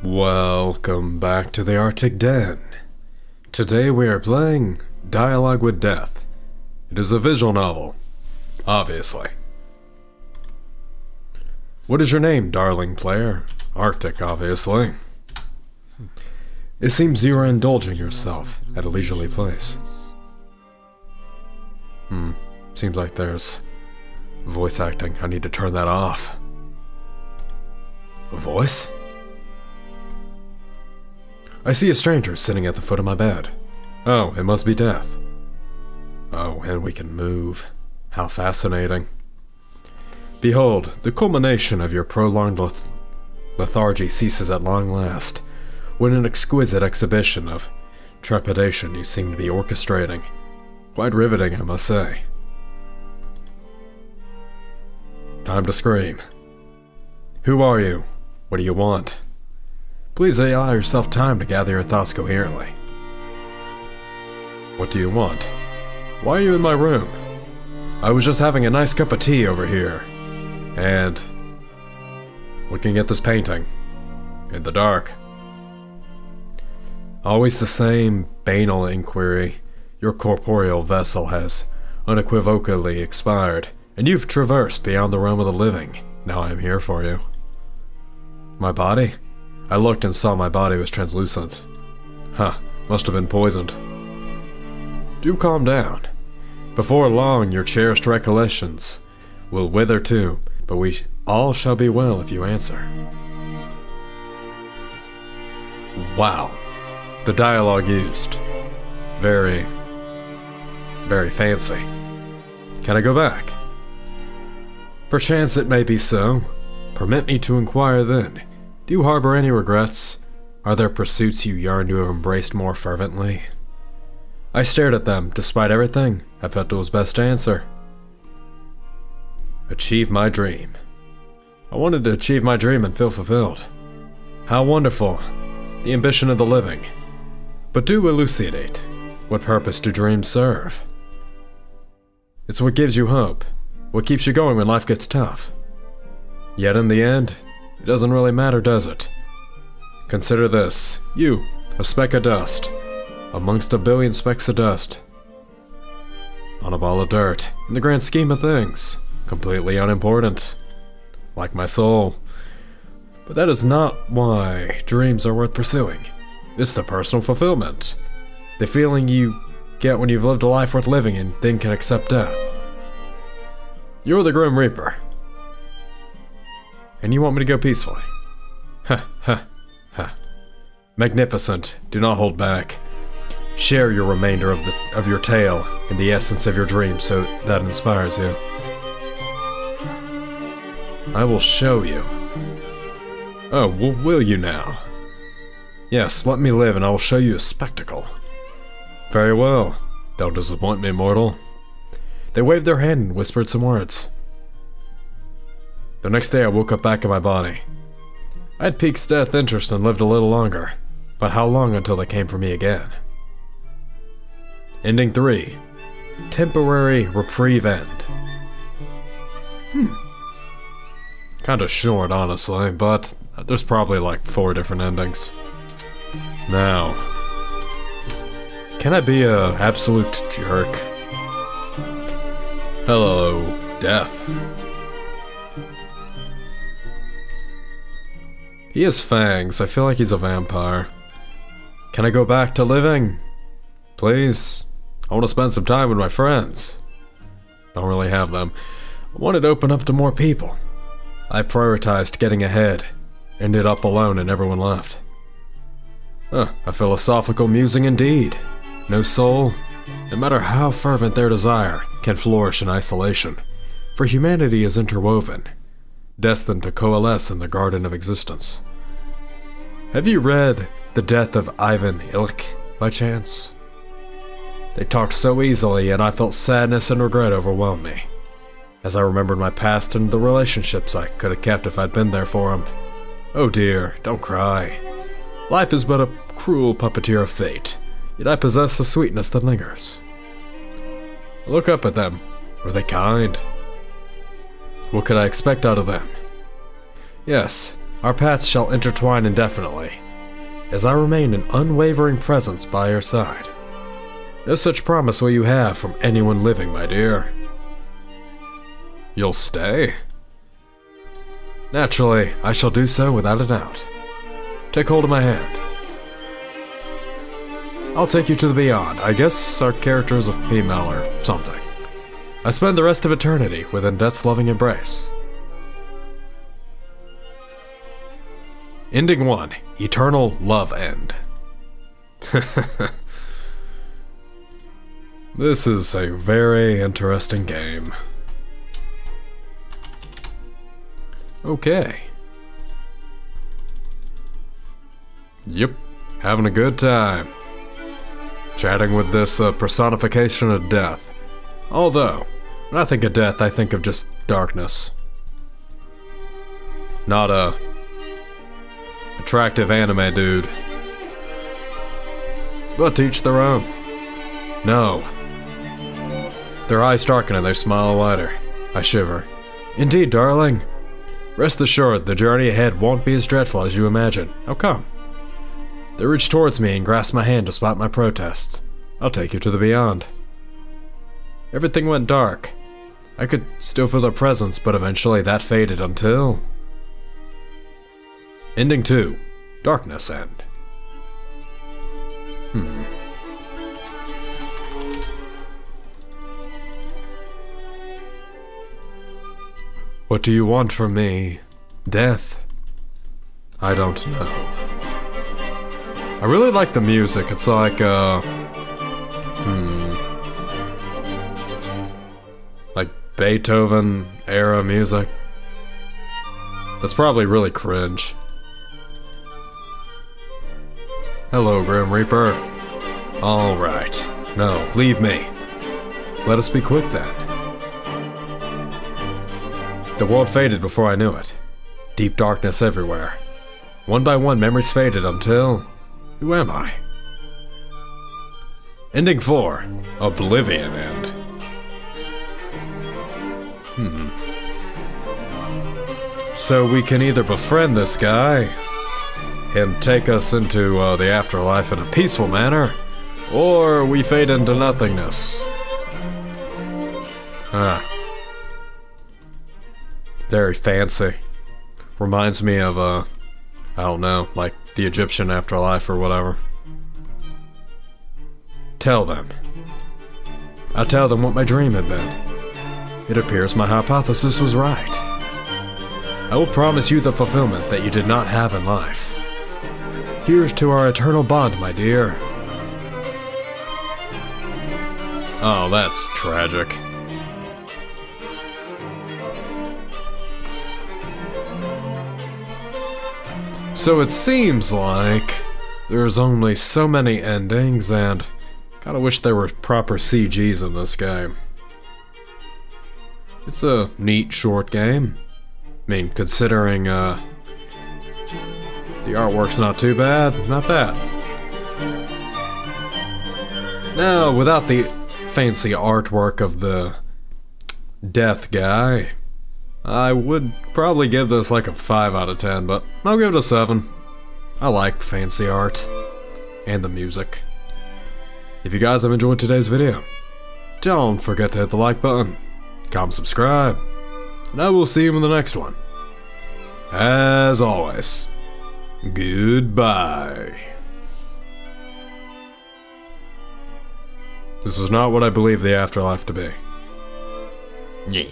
Welcome back to the Arctic Den. Today we are playing Dialogue with Death. It is a visual novel, obviously. What is your name, darling player? Arctic, obviously. It seems you are indulging yourself at a leisurely place. Seems like there's voice acting. I need to turn that off. A voice? I see a stranger sitting at the foot of my bed. Oh, it must be Death. Oh, and we can move. How fascinating. Behold, the culmination of your prolonged lethargy ceases at long last, when an exquisite exhibition of trepidation you seem to be orchestrating. Quite riveting, I must say. Time to scream. Who are you? What do you want? Please allow yourself time to gather your thoughts coherently. What do you want? Why are you in my room? I was just having a nice cup of tea over here, and looking at this painting, in the dark. Always the same banal inquiry. Your corporeal vessel has unequivocally expired, and you've traversed beyond the realm of the living. Now I am here for you. My body? I looked and saw my body was translucent. Must have been poisoned. Do calm down. Before long, your cherished recollections will wither too, but we all shall be well if you answer. Wow. The dialogue used. Very fancy. Can I go back? Perchance it may be so. Permit me to inquire then. Do you harbor any regrets? Are there pursuits you yearn to have embraced more fervently? I stared at them. Despite everything, I felt it was best to answer. Achieve my dream. I wanted to achieve my dream and feel fulfilled. How wonderful. The ambition of the living. But do elucidate. What purpose do dreams serve? It's what gives you hope. What keeps you going when life gets tough. Yet in the end, it doesn't really matter, does it? Consider this. You, a speck of dust. Amongst a billion specks of dust. On a ball of dirt. In the grand scheme of things. Completely unimportant. Like my soul. But that is not why dreams are worth pursuing. It's the personal fulfillment. The feeling you get when you've lived a life worth living and then can accept death. You're the Grim Reaper. And you want me to go peacefully. Ha. Magnificent. Do not hold back. Share your remainder of your tale in the essence of your dream so that inspires you. I will show you. Oh, will you now? Yes, let me live and I will show you a spectacle. Very well. Don't disappoint me, mortal. They waved their hand and whispered some words. The next day I woke up back in my body. I had peaked death interest and lived a little longer, but how long until they came for me again? Ending 3. Temporary reprieve end. Kinda short, honestly, but there's probably like 4 different endings. Now, can I be a absolute jerk? Hello, Death. He has fangs. I feel like he's a vampire. Can I go back to living? Please. I want to spend some time with my friends. Don't really have them. I wanted to open up to more people. I prioritized getting ahead. Ended up alone and everyone left. A philosophical musing indeed. No soul, no matter how fervent their desire, can flourish in isolation. For humanity is interwoven, destined to coalesce in the garden of existence. Have you read The Death of Ivan Illich, by chance? They talked so easily, and I felt sadness and regret overwhelm me, as I remembered my past and the relationships I could have kept if I'd been there for him. Oh dear, don't cry. Life is but a cruel puppeteer of fate, yet I possess a sweetness that lingers. Look up at them. Were they kind? What could I expect out of them? Yes, Our paths shall intertwine indefinitely, as I remain an unwavering presence by your side. No such promise will you have from anyone living, my dear. You'll stay? Naturally, I shall do so without a doubt. Take hold of my hand. I'll take you to the beyond. I guess our character is a female or something. I spend the rest of eternity within death's loving embrace. Ending 1. Eternal Love End. This is a very interesting game. Okay. Yep, having a good time. Chatting with this personification of death. Although, when I think of death, I think of just darkness. Not a attractive anime dude. But to each their own. No. Their eyes darken and they smile wider. I shiver. Indeed, darling. Rest assured, the journey ahead won't be as dreadful as you imagine. How come? They reach towards me and grasp my hand despite my protests. I'll take you to the beyond. Everything went dark. I could still feel their presence, but eventually that faded until... Ending 2. Darkness End. What do you want from me? Death? I don't know. I really like the music. It's like, like Beethoven-era music. That's probably really cringe. Hello, Grim Reaper. Alright. No, leave me. Let us be quick then. The world faded before I knew it. Deep darkness everywhere. One by one, memories faded until... Who am I? Ending 4. Oblivion End. So we can either befriend this guy, him take us into the afterlife in a peaceful manner, or we fade into nothingness. Very fancy. Reminds me of, I don't know, like the Egyptian afterlife or whatever. Tell them. I tell them what my dream had been. It appears my hypothesis was right. I will promise you the fulfillment that you did not have in life. Here's to our eternal bond, my dear. Oh, that's tragic. So it seems like there's only so many endings, and kinda wish there were proper CGs in this game. It's a neat short game. I mean, considering the artwork's not too bad, not bad. Now, without the fancy artwork of the death guy, I would probably give this like a 5 out of 10, but I'll give it a 7. I like fancy art and the music. If you guys have enjoyed today's video, don't forget to hit the like button, comment, subscribe, and I will see you in the next one. As always, goodbye. This is not what I believe the afterlife to be. Yeah.